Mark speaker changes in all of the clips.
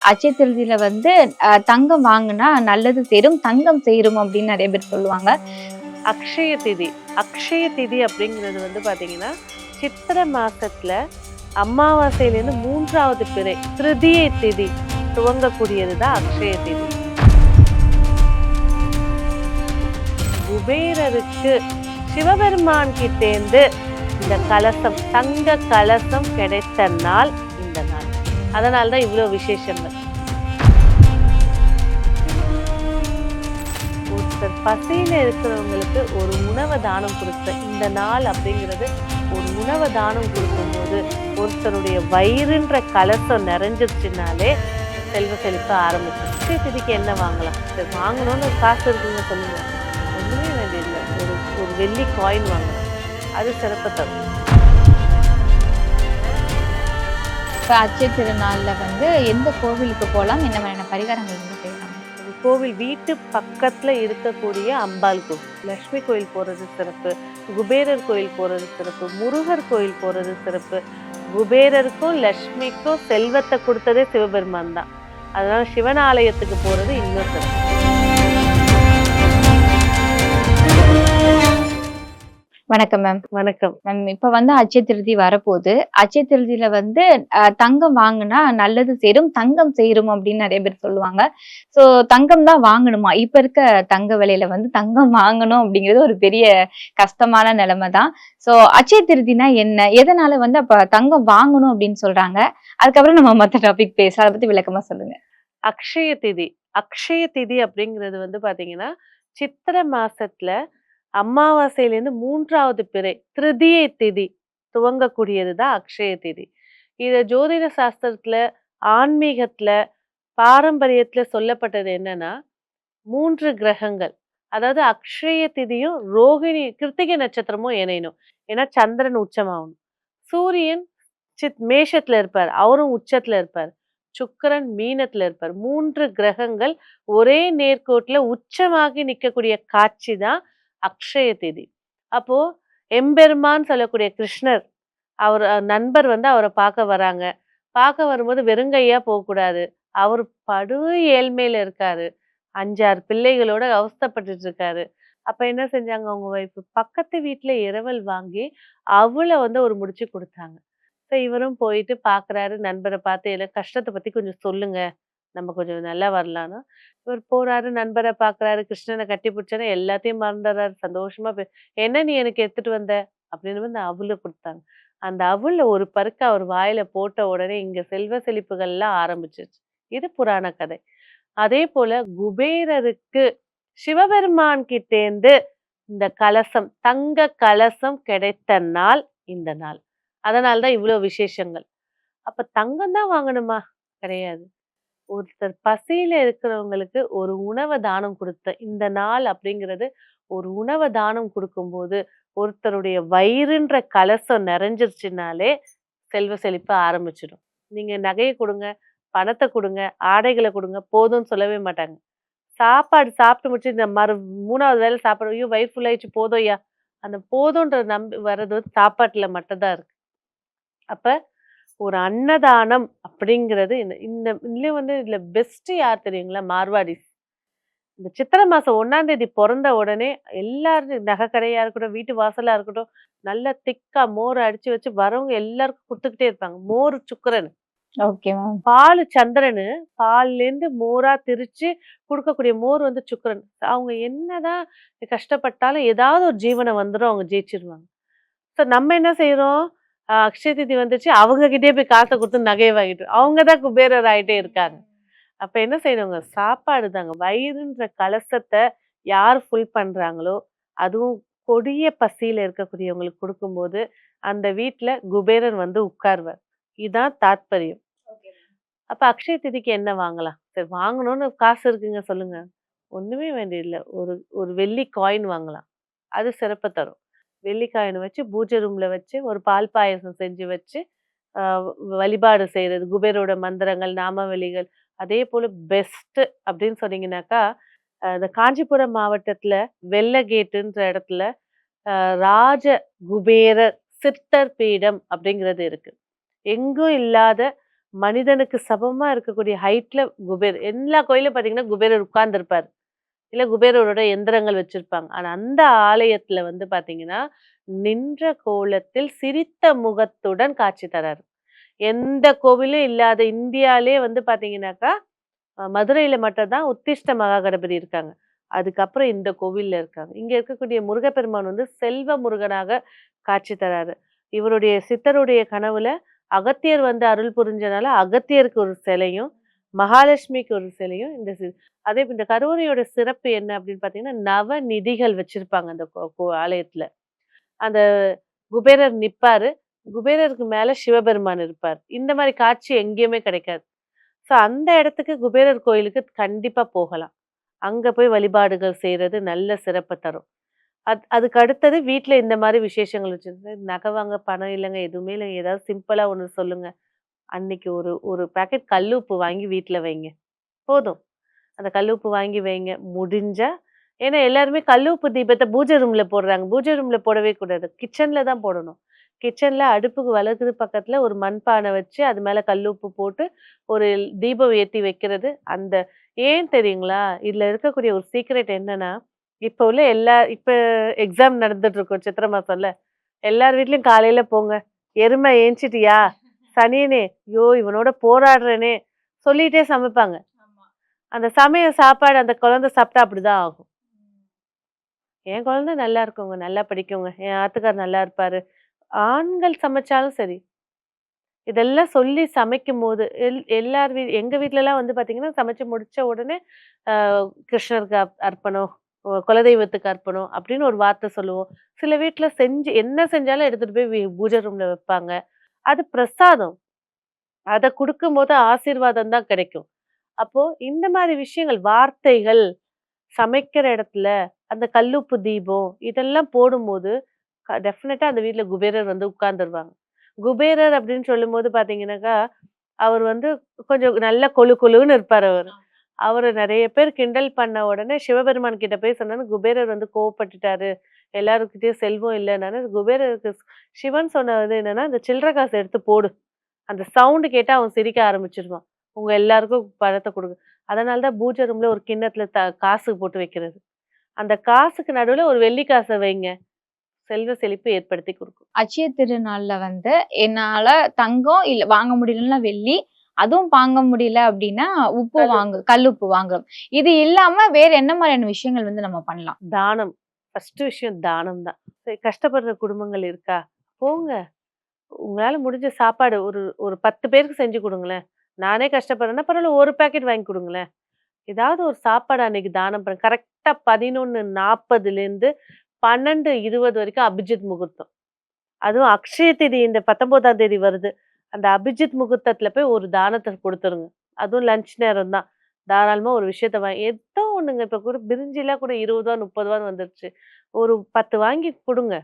Speaker 1: அட்சய திருதியில வந்து தங்கம் வாங்குனா நல்லது சேரும், தங்கம் சேரும் அப்படின்னு நெறைய பேர் சொல்லுவாங்க.
Speaker 2: அக்ஷய திதி. அக்ஷய திதி அப்படிங்கிறது வந்து பாத்தீங்கன்னா, சித்திரை மாசத்துல அமாவாசையிலேருந்து 3வது பிறை திருதியை திதி துவங்கக்கூடியது தான் அக்ஷய திதி. குபேரருக்கு சிவபெருமான் கிட்டேந்து இந்த கலசம், தங்க கலசம் கிடைத்த நாள் இந்த நாள். அதனால்தான் இவ்வளவு விசேஷங்கள். ஒருத்தர் பசியில இருக்கிறவங்களுக்கு ஒரு உணவை தானம் கொடுத்த இந்த நாள் அப்படிங்கிறது, ஒரு உணவை தானம் கொடுக்கும்போது ஒருத்தருடைய வயிறுன்ற கலசம் நிறைஞ்சிருச்சுனாலே செல்வ செழிப்ப ஆரம்பிச்சிடும். திதிக்கு என்ன வாங்கலாம்? சரி, வாங்கணும்னு காசு இருக்குங்க சொல்லுங்க. ஒண்ணுமே வேண்டியதில்லை. ஒரு ஒரு வெள்ளி காயின் வாங்கலாம். அது சிறப்பை தரும்.
Speaker 1: இப்ப அட்சய திருநாள்ல வந்து எந்த கோவிலுக்கு போலாம்? என்ன மாதிரியான பரிகாரங்கள் வந்து செய்யலாம்?
Speaker 2: ஒரு கோவில் வீட்டு பக்கத்துல இருக்கக்கூடிய அம்பாள் கோவில், லட்சுமி கோயில் போறது சிறப்பு, குபேரர் கோயில் போறது சிறப்பு, முருகர் கோயில் போறது சிறப்பு. குபேரருக்கும் லட்சுமிக்கும் செல்வத்தை கொடுத்ததே சிவபெருமான் தான். அதனால சிவன் ஆலயத்துக்கு போறது இன்னும் சிறப்பு.
Speaker 1: வணக்கம் மேம்.
Speaker 2: வணக்கம்.
Speaker 1: மேம், இப்ப வந்து அட்சய திருதி வரப்போகுது. அட்சய திருதியில வந்து தங்கம் வாங்குனா நல்லது சேரும், தங்கம் சேரும் அப்படின்னு நெறைய பேர் சொல்லுவாங்க. சோ தங்கம் தான் வாங்கணுமா? இப்ப இருக்க தங்க விலையில வந்து தங்கம் வாங்கணும் அப்படிங்கிறது ஒரு பெரிய கஷ்டமான நிலைமை தான். சோ அட்சய திருதினா என்ன? எதனால வந்து அப்ப தங்கம் வாங்கணும் அப்படின்னு சொல்றாங்க? அதுக்கப்புறம் நம்ம மத்த டாபிக் பேசலாம். அத பத்தி விளக்கமா சொல்லுங்க.
Speaker 2: அக்ஷய திதி. அக்ஷய திதி அப்படிங்கிறது வந்து பாத்தீங்கன்னா, சித்திரை மாசத்துல அமாவாசையிலேருந்து 3வது பிறை திருதியை திதி துவங்கக்கூடியது தான் அக்ஷய திதி. இத ஜோதிட சாஸ்திரத்துல, ஆன்மீகத்துல, பாரம்பரியத்துல சொல்லப்பட்டது என்னன்னா, 3 கிரகங்கள். அதாவது அக்ஷய திதியும் ரோகிணி கிருத்திகை நட்சத்திரமும் இணையணும். ஏன்னா சந்திரன் உச்சமாகணும். சூரியன் மேஷத்துல இருப்பார். அவரும் உச்சத்துல இருப்பார். சுக்கிரன் மீனத்துல இருப்பார். 3 கிரகங்கள் ஒரே நேர்கோட்டுல உச்சமாகி நிக்கக்கூடிய காட்சி தான் அக்ஷய திதி. அப்போ எம்பெருமான் சொல்லக்கூடிய கிருஷ்ணர், அவர் நண்பர் வந்து அவரை பார்க்க வராங்க. பார்க்க வரும்போது வெறுங்கையா போகக்கூடாது. அவர் படு ஏழ்மையில இருக்காரு. 5, 6 பிள்ளைகளோட அவஸ்தைப்பட்டுட்டு இருக்காரு. அப்ப என்ன செஞ்சாங்க அவங்க ஒய்ஃப், பக்கத்து வீட்ல இரவல் வாங்கி அவள வந்து ஒரு முடிச்சு குடுத்தாங்க. இவரும் போயிட்டு பார்க்குறாரு, நண்பர பார்த்து எனக்கு கஷ்டத்த பத்தி கொஞ்சம் சொல்லுங்க. நம்ம கொஞ்சம் நல்லா வரலான்னா, இவர் போறாரு, நண்பர பார்க்குறாரு, கிருஷ்ணன கட்டி பிடிச்சோனே எல்லாத்தையும் மறந்துர்றாரு. சந்தோஷமா "என்ன நீ எனக்கு எடுத்துட்டு வந்த?" அப்படின்னு வந்து அவுல குடுத்தாங்க. அந்த அவுல்ல ஒரு பருக்க அவர் வாயில போட்ட உடனே இங்க செல்வ செழிப்புகள்லாம் ஆரம்பிச்சுருச்சு. இது புராண கதை. அதே போல குபேரருக்கு சிவபெருமான் கிட்டேந்து இந்த கலசம், தங்க கலசம் கிடைத்த நாள் இந்த நாள். அதனால தான் இவ்ளோ விசேஷங்கள். அப்ப தங்கம் தான் வாங்கணுமா? கிடையாது. ஒருத்தர் பசியில இருக்கிறவங்களுக்கு ஒரு உணவ தானம் குடுத்த இந்த நாள் அப்படிங்கிறது, ஒரு உணவ தானம் குடுக்கும்போது, ஒருத்தருடைய வயிறுன்ற கலசம் நிறைஞ்சிருச்சுனாலே செல்வ செழிப்ப ஆரம்பிச்சிடும். நீங்க நகைய குடுங்க, பணத்த குடுங்க, ஆடைகள குடுங்க, போதும்ன்னு சொல்லவே மாட்டாங்க. சாப்பாடு சாப்பிட்டு முடிச்சு இந்த 3வது வேளை சாப்பாடு, ஐயோ! வயிறு ஃபுல் ஆயிடுச்சு போதும்யா. அந்த போதுன்ற வர்றது வந்து சாப்பாட்டுல மட்டும் தான் இருக்கு. அப்ப ஒரு அன்னதானம் அப்படிங்கிறது இந்த இந்த இதுலயும் வந்து இதுல பெஸ்ட் யார் தெரியுங்களா? மார்வாடிஸ். இந்த சித்திரை மாசம் 1ஆம் தேதி பொறந்த உடனே எல்லாரும் நகை கடையா இருக்கட்டும், வீட்டு வாசலா இருக்கட்டும், நல்லா திக்கா மோர் அடிச்சு வச்சு வரவங்க எல்லாருக்கும் குடுத்துக்கிட்டே இருப்பாங்க. மோர் சுக்கிரன்.
Speaker 1: Okay ma'am.
Speaker 2: பாலு சந்திரனு, பால்லேருந்து மோரா திரிச்சு குடுக்கக்கூடிய மோர் வந்து சுக்கிரன். அவங்க என்னதான் கஷ்டப்பட்டாலும் ஏதாவது ஒரு ஜீவனம் வந்துரும், அவங்க ஜெயிச்சிருவாங்க. நம்ம என்ன செய்றோம்? அக்ஷய திதி வந்துச்சு, அவங்க கிட்டயே போய் காச குடுத்து நகைய வாங்கிட்டு அவங்க தான் குபேரர் ஆயிட்டே இருக்காங்க. அப்ப என்ன செய்யணுங்க? சாப்பாடு தாங்க. வயிறுன்ற கலசத்த யார் ஃபுல் பண்றாங்களோ, அதுவும் கொடிய பசியில இருக்கக்கூடியவங்களுக்கு குடுக்கும்போது, அந்த வீட்ல குபேரன் வந்து உட்காருவார். இதான் தாத்பரியம். அப்ப அக்ஷய திதிக்கு என்ன வாங்கலாம்? சரி, வாங்கணும்னு காசு இருக்குங்க சொல்லுங்க. ஒண்ணுமே வேண்டியதில்ல. ஒரு ஒரு வெள்ளி காயின் வாங்கலாம். அது சிறப்ப தரும். வெள்ளி காயின் வச்சு பூஜை ரூம்ல வச்சு, ஒரு பால் பாயாசம் செஞ்சு வச்சு, அ வழிபாடு செய்றது. குபேரோட மந்திரங்கள், நாமவலிகள். அதேபோல பெஸ்ட் அப்படின்னு சொன்னீங்கன்னாக்கா, இந்த காஞ்சிபுரம் மாவட்டத்துல வெள்ளகேட்டுன்ற இடத்துல அ ராஜ குபேரர் சித்தர் பீடம் அப்படிங்கிறது இருக்கு. எங்கும் இல்லாத மனிதனுக்கு சமமா இருக்கக்கூடிய ஹைட்ல குபேர். எல்லா கோயிலும் பார்த்தீங்கன்னா, குபேரர் உட்கார்ந்திருப்பாரு. இல்ல குபேரரோட எந்திரங்கள் வச்சிருப்பாங்க. ஆனா அந்த ஆலயத்துல வந்து பார்த்தீங்கன்னா, நின்ற கோலத்தில் சிரித்த முகத்துடன் காட்சி தராரு. எந்த கோவிலும் இல்லாத இந்தியாலயே வந்து பார்த்தீங்கன்னாக்கா, மதுரையில மட்டும் தான் உத்திஷ்ட மகா கணபதி இருக்காங்க. அதுக்கப்புறம் இந்த கோவில்ல இருக்காங்க. இங்க இருக்கக்கூடிய முருகப்பெருமான் வந்து செல்வ முருகனாக காட்சி தராரு. இவருடைய சித்தருடைய கனவுல அகத்தியர் வந்து அருள் புரிஞ்சனால, அகத்தியருக்கு ஒரு சிலையும், மகாலட்சுமிக்கு ஒரு சிலையும் அதே இந்த கருவறையோட சிறப்பு என்ன அப்படின்னு பார்த்தீங்கன்னா, நவநிதிகள் வச்சிருப்பாங்க அந்த கோ கோ ஆலயத்துல. அந்த குபேரர் நிப்பாரு. குபேரருக்கு மேல சிவபெருமான் இருப்பார். இந்த மாரி காட்சி எங்கேயுமே கிடைக்காது. ஸோ அந்த இடத்துக்கு குபேரர் கோயிலுக்கு கண்டிப்பா போகலாம். அங்க போய் வழிபாடுகள் செய்றது நல்ல சிறப்ப தரும். அதுக்கு அடுத்தது வீட்ல இந்த மாரி விசேஷங்கள் வச்சிருந்து நகை வாங்க பணம் இல்லங்க, எதுவுமே இல்லங்க. ஏதாவது சிம்பிளா ஒண்ணு சொல்லுங்க. அன்னைக்கு ஒரு ஒரு பாக்கெட் கல் உப்பு வாங்கி வீட்ல வைங்க. போதும். அந்த கல் உப்பு வாங்கி வைங்க. முடிஞ்சா ஏன்னா எல்லாருமே கல் உப்பு தீபத்த பூஜை ரூம்ல போடுறாங்க. பூஜை ரூம்ல போடவே கூடாது. கிச்சன்ல தான் போடணும். கிச்சன்ல அடுப்புக்கு வலது பக்கத்துல ஒரு மண்பானை வச்சு, அது மேல கல் உப்பு போட்டு, ஒரு தீபம் ஏத்தி வைக்கிறது. ஏன் தெரியுங்களா? இதுல இருக்கக்கூடிய ஒரு சீக்ரெட் என்னன்னா, இப்ப எக்ஸாம் நடந்துட்டு இருக்கும் சித்திரை மாசம்ல. எல்லார் வீட்லயும் காலையில போங்க. "எருமை ஏஞ்சிட்டியா? சனியனே! ஐயோ! இவனோட போராடுறேனே!" சொல்லிட்டே சமைப்பாங்க. அந்த சமைய சாப்பாடு அந்த குழந்தை சாப்பிட்டா அப்படிதான் ஆகும். என் குழந்தை நல்லா இருக்குங்க, நல்லா படிக்குங்க, என் ஆத்துக்கார் நல்லா இருப்பாரு. ஆண்கள் சமைச்சாலும் சரி, இதெல்லாம் சொல்லி சமைக்கும்போது, எங்க வீட்லலாம் வந்து பார்த்தீங்கன்னா, சமைச்சு முடிச்ச உடனே அ கிருஷ்ணருக்கு அர்ப்பணம், குலதெய்வத்துக்கு அர்ப்பணம் அப்படின்னு ஒரு வார்த்தை சொல்லுவோம். சில வீட்ல என்ன செஞ்சாலும் எடுத்துட்டு போய் பூஜை ரூம்ல வைப்பாங்க. அது பிரசாதம். அத குடுக்கும்போது ஆசீர்வாதம் தான் கிடைக்கும். அப்போ இந்த மாரி விஷயங்கள், வார்த்தைகள், சமைக்கிற இடத்துல அந்த கல்லுப்பு தீபம் இதெல்லாம் போடும்போது, டெஃபினட்டா அந்த வீட்ல குபேரர் வந்து உட்கார்ந்துருவாங்க. குபேரர் அப்படின்னு சொல்லும்போது பார்த்தீங்கன்னாக்கா, அவர் வந்து கொஞ்சம் நல்ல கொழு கொழுன்னு இருப்பாரு அவரு. அவர நெறைய பேர் கிண்டல் பண்ண உடனே சிவபெருமான் கிட்ட போய் சொன்னாங்க, குபேரர் வந்து கோவப்பட்டுட்டாரு. எல்லார்கிட்டயும் செல்வம் இல்லன்னாரு. குபேரருக்கு சிவன் சொன்னது என்னன்னா, "இந்த சில்லற காசு எடுத்து போடு." அந்த சவுண்ட் கேட்டா அவன் சிரிக்க ஆரம்பிச்சுருவான். உங்க எல்லாருக்கும் பணத்த குடுங்க. அதனால தான் பூஜை ரூம்ல ஒரு கிண்ணத்துல காசு போட்டு வைக்கிறது. அந்த காசுக்கு நடுவுல ஒரு வெள்ளி காச வைங்க. செல்வ செழிப்பு ஏற்படுத்தி குடுக்கும்.
Speaker 1: அட்சய திருநாள்ல வந்து என்னால தங்கம் இல்ல வாங்க முடியலன்னா வெள்ளி, அதுவும் வாங்க முடியல அப்படின்னா கல்லுப்பு வாங்குறோம். இது இல்லாம வேற என்ன மாரியான விஷயங்கள் வந்து நம்ம பண்ணலாம்?
Speaker 2: தானம். ஃபர்ஸ்ட் விஷயம் தானம் தான். சரி கஷ்டப்படுற குடும்பங்கள் இருக்கா? போங்க. உங்களால முடிஞ்ச சாப்பாடு ஒரு ஒரு 10 பேருக்கு செஞ்சு குடுங்களேன். நானே கஷ்டப்படுறேன்னா பரவால்ல ஒரு பாக்கெட் வாங்கி குடுங்களேன். ஏதாவது ஒரு சாப்பாடு அன்னைக்கு தானம் பண்ணு. கரெக்ட்டா 11:40லேருந்து 12:20 வரைக்கும் அபிஜித் முகூர்த்தம். அதுவும் அக்ஷய திதி இந்த 19ஆம் தேதி வருது. அந்த அபிஜித் முகூர்த்தத்துல போய் ஒரு தானத்த குடுத்துருங்க. அதுவும் லஞ்ச் நேரம் தான். தாராளமா ஒரு விஷயத்த ஏதோ ஒண்ணுங்க. இப்ப கூட பிரிஞ்சிலாம் கூட ரூ. 20 30 வந்துருச்சு. ஒரு 10 வாங்கி குடுங்க.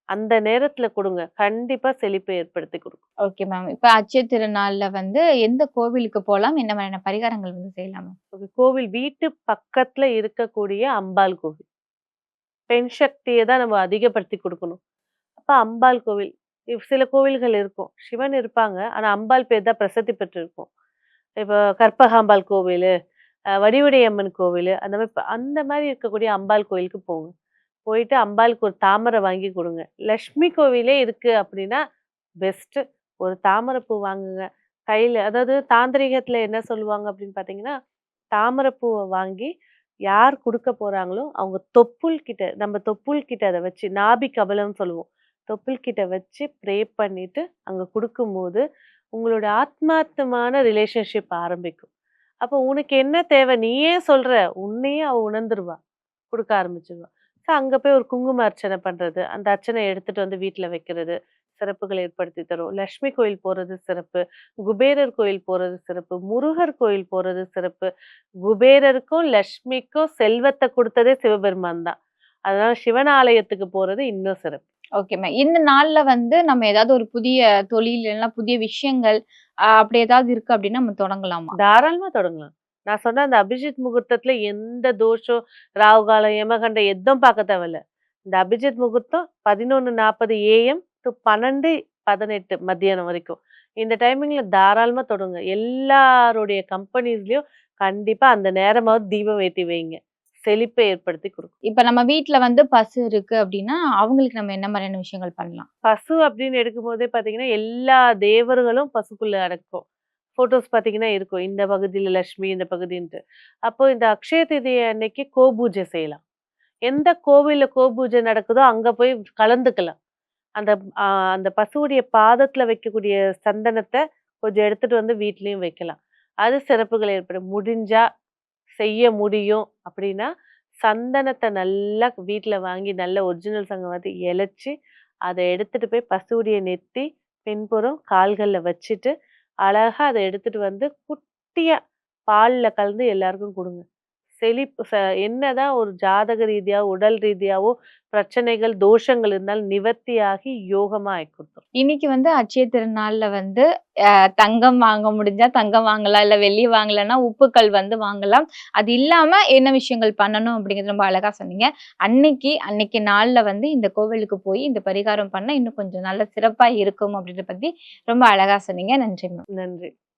Speaker 2: அந்த நேரத்துல குடுங்க. கண்டிப்பா செழிப்பை ஏற்படுத்தி குடுக்கும்.
Speaker 1: Okay ma'am. இப்ப அட்சய திருநாள்ல வந்து எந்த கோவிலுக்கு போலாம்? என்ன மாதிரியான பரிகாரங்கள் வந்து செய்யலாம் மேம்?
Speaker 2: கோவில் வீட்டு பக்கத்துல இருக்கக்கூடிய அம்பாள் கோவில். பெண் சக்திய தான் நம்ம அதிகப்படுத்தி குடுக்கணும். அப்ப அம்பாள் கோவில். சில கோவில்கள் இருக்கும். சிவன் இருப்பாங்க. ஆனா அம்பாள் பேர் தான் பிரசித்தி பெற்றிருக்கும். இப்போ கற்பகாம்பாள் கோவிலு, வடிவுடையம்மன் கோவிலு, அந்த மாரி இருக்கக்கூடிய அம்பாள் கோயிலுக்கு போங்க. போயிட்டு அம்பாளுக்கு ஒரு தாமரை வாங்கி குடுங்க. லட்சுமி கோவிலே இருக்கு அப்படின்னா, பெஸ்ட்டு. ஒரு தாமரை பூ வாங்குங்க. கையில அதாவது தாந்திரீகத்துல என்ன சொல்லுவாங்க அப்படின்னு பார்த்தீங்கன்னா, தாமரை பூவ வாங்கி யார் குடுக்க போறாங்களோ, அவங்க தொப்புள் கிட்ட அத வச்சு நாபி கமலம்னு சொல்லுவோம். தொப்புள் கிட்ட வச்சு ப்ரே பண்ணிட்டு அங்க குடுக்கும்போது, உங்களோட ஆத்மார்த்தமான ரிலேஷன்ஷிப் ஆரம்பிக்கும். அப்போ உனக்கு என்ன தேவை? நீ ஏன் சொல்ற? உன்னையே அவ உணர்ந்துருவா. குடுக்க ஆரம்பிச்சுருவா. ஸோ அங்க போய் ஒரு குங்கும அர்ச்சனை பண்றது, அந்த அர்ச்சனைய எடுத்துட்டு வந்து வீட்ல வைக்கிறது, சிறப்புகள் ஏற்படுத்தி தரும். லட்சுமி கோயில் போறது சிறப்பு. குபேரர் கோயில் போறது சிறப்பு. முருகர் கோயில் போறது சிறப்பு. குபேரருக்கும், லட்சுமிக்கும் செல்வத்த குடுத்ததே சிவபெருமான் தான். அதனால சிவன் ஆலயத்துக்கு போறது இன்னும் சிறப்பு.
Speaker 1: Okay ma'am. இந்த நாள்ல வந்து நம்ம ஏதாவது ஒரு புதிய தொழில் இல்லன்னா புதிய விஷயங்கள் அப்படி ஏதாவது இருக்கு அப்படின்னா நம்ம தொடங்கலாமா?
Speaker 2: தாராளமா தொடங்கலாம். நான் சொன்ன அந்த அபிஜித் முகூர்த்தத்துல எந்த தோஷம், ராகு காலம், யமகண்டம் எதுவும் பார்க்க தேவையில்ல. இந்த அபிஜித் முகூர்த்தம் 11:40 AM to 12:18 மத்தியானம் வரைக்கும். இந்த டைமிங்ல தாராளமா தொடுங்க. எல்லாருடைய கம்பெனிஸ்லயும் கண்டிப்பா அந்த நேரமாவது தீபம் ஏத்தி வைங்க. செழிப்பை ஏற்படுத்தி குடுக்கும்.
Speaker 1: இப்ப நம்ம வீட்ல வந்து பசு இருக்கு அப்படின்னா, அவங்களுக்கு நம்ம என்ன மாதிரியான விஷயங்கள் பண்ணலாம்?
Speaker 2: பசு அப்படின்னு எடுக்கும்போதே பார்த்தீங்கன்னா, எல்லா தேவர்களும் பசுக்குள்ள அடக்கம். ஃபோட்டோஸ் பார்த்தீங்கன்னா இருக்கும். இந்த பகுதியில லட்சுமி, இந்த பகுதின்ட்டு. அப்போ இந்த அக்ஷய திதி அன்னைக்கு கோபூஜை செய்யலாம். எந்த கோவில்ல கோபூஜை நடக்குதோ அங்க போய் கலந்துக்கலாம். அந்த அ அந்த பசுவுடைய பாதத்துல வைக்கக்கூடிய சந்தனத்த கொஞ்சம் எடுத்துட்டு வந்து வீட்லயும் வைக்கலாம். அது சிறப்புகள் ஏற்படும். முடிஞ்சா செய்ய முடியும் அப்படின்னா, சந்தனத்த நல்லா வீட்ல வாங்கி நல்ல ஒரிஜினல் சந்தனத்த இளச்சு, அத எடுத்துட்டு போய் பசுவுடைய நெத்தி, பின்புறம் கால்கள்ல வச்சுட்டு, அழகா அத எடுத்துட்டு வந்து குட்டியா பால்ல கலந்து எல்லாருக்கும் குடுங்க. செழிப்பு என்னதான் ஒரு ஜாதக ரீதியா, உடல் ரீதியாவோ பிரச்சனைகள், தோஷங்கள் இருந்தாலும் நிவர்த்தியாகி யோகமா ஆக்கி குடுத்துரும்.
Speaker 1: இன்னைக்கு வந்து அட்சய திருநாள்ல வந்து தங்கம் வாங்க முடிஞ்சா தங்கம் வாங்கலாம். இல்ல வெள்ளி வாங்கலன்னா உப்புக்கள் வந்து வாங்கலாம். அது இல்லாம என்ன விஷயங்கள் பண்ணணும் அப்படிங்கிறது ரொம்ப அழகா சொன்னீங்க. அன்னைக்கு நாள்ல வந்து இந்த கோவிலுக்கு போய் இந்த பரிகாரம் பண்ணா இன்னும் கொஞ்சம் நல்ல சிறப்பா இருக்கும் அப்படின்றத பத்தி ரொம்ப அழகா சொன்னீங்க. நன்றி மேம்.
Speaker 2: நன்றி.